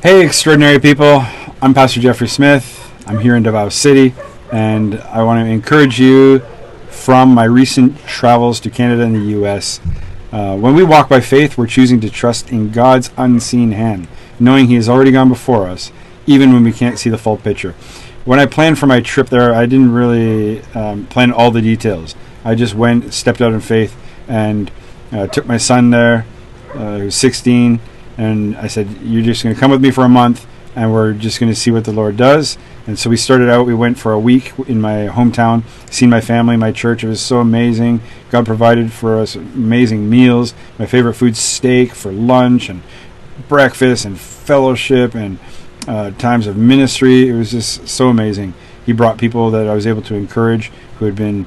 Hey, extraordinary people. I'm Pastor Jeffrey Smith. I'm here in Davao City, and I want to encourage you from my recent travels to Canada and the U.S. When we walk by faith, we're choosing to trust in God's unseen hand, knowing He has already gone before us, even when we can't see the full picture. When I planned for my trip there, I didn't really plan all the details. I just went, stepped out in faith, and took my son there, who's 16, and I said, you're just going to come with me for a month, and we're just going to see what the Lord does. And so we started out, we went for a week in my hometown, seen my family, my church. It was so amazing. God provided for us amazing meals. My favorite food, steak for lunch and breakfast and fellowship and times of ministry. It was just so amazing. He brought people that I was able to encourage who had been,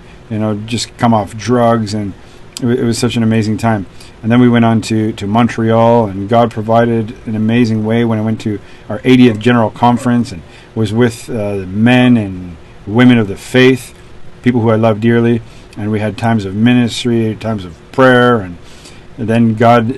just come off drugs, and it was such an amazing time. And then we went on to Montreal, and God provided an amazing way when I went to our 80th General Conference and was with the men and women of the faith, people who I love dearly. And we had times of ministry, times of prayer. And then God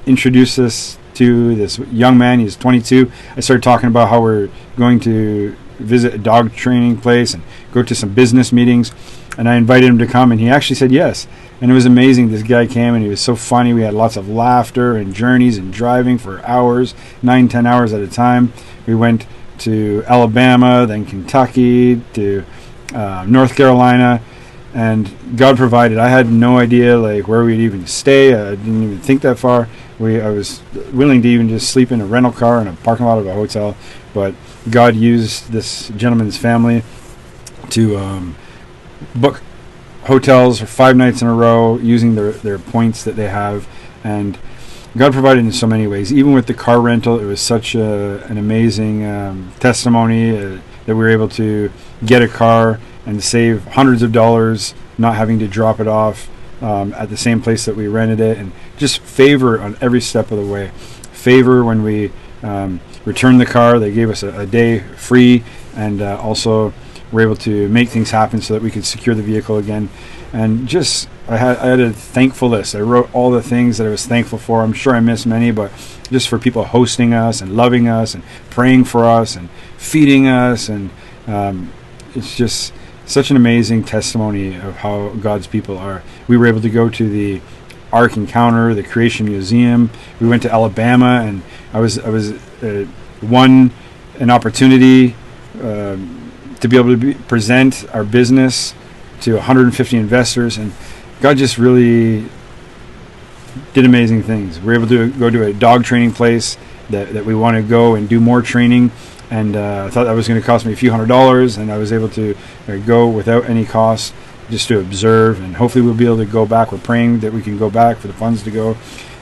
introduced us to this young man. He's 22. I started talking about how we're going to visit a dog training place and go to some business meetings. And I invited him to come, and he actually said yes. And it was amazing. This guy came, and he was so funny. We had lots of laughter and journeys and driving for hours, 9-10 hours at a time. We went to Alabama, then Kentucky, to North Carolina, and God provided. I had no idea where we'd even stay. I didn't even think that far. I was willing to even just sleep in a rental car in a parking lot of a hotel, but God used this gentleman's family to book hotels for 5 nights in a row using their points that they have. And God provided in so many ways. Even with the car rental, it was such an amazing testimony that we were able to get a car and save hundreds of dollars not having to drop it off at the same place that we rented it. And just favor on every step of the way. Favor when we returned the car. They gave us a day free, and also were able to make things happen so that we could secure the vehicle again. And just I had a thankful list. I wrote all the things that I was thankful for. I'm sure I missed many, but just for people hosting us and loving us and praying for us and feeding us. And it's just such an amazing testimony of how God's people are. We were able to go to the Ark Encounter, the Creation Museum. We went to Alabama, and I was won an opportunity to be able to present our business to 150 investors, and God just really did amazing things. We were able to go to a dog training place that we want to go and do more training, and I thought that was going to cost me a few $100s, and I was able to go without any cost just to observe, and hopefully we'll be able to go back. We're praying that we can go back for the funds to go,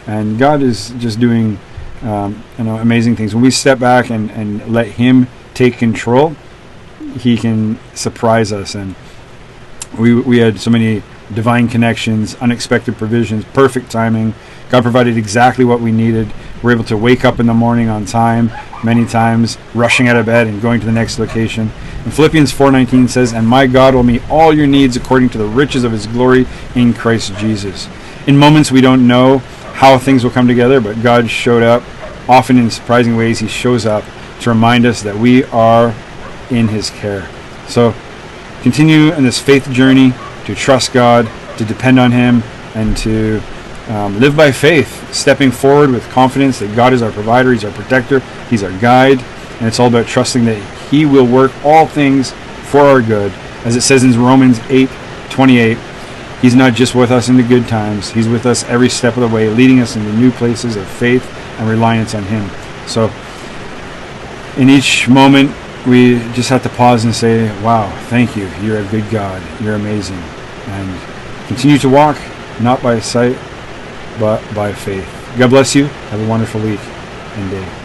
and God is just doing amazing things. When we step back and let Him take control, He can surprise us. And we had so many divine connections, unexpected provisions, perfect timing. God provided exactly what we needed. We're able to wake up in the morning on time, many times rushing out of bed and going to the next location. And Philippians 4:19 says, "And my God will meet all your needs according to the riches of His glory in Christ Jesus." In moments we don't know how things will come together, but God showed up often in surprising ways. He shows up to remind us that we are in His care. So continue in this faith journey to trust God, to depend on Him, and to live by faith, stepping forward with confidence that God is our provider, He's our protector, He's our guide, and it's all about trusting that He will work all things for our good. As it says in Romans 8:28, He's not just with us in the good times, He's with us every step of the way, leading us into new places of faith and reliance on Him. So in each moment, we just have to pause and say, wow, thank you. You're a good God. You're amazing. And continue to walk, not by sight, but by faith. God bless you. Have a wonderful week and day.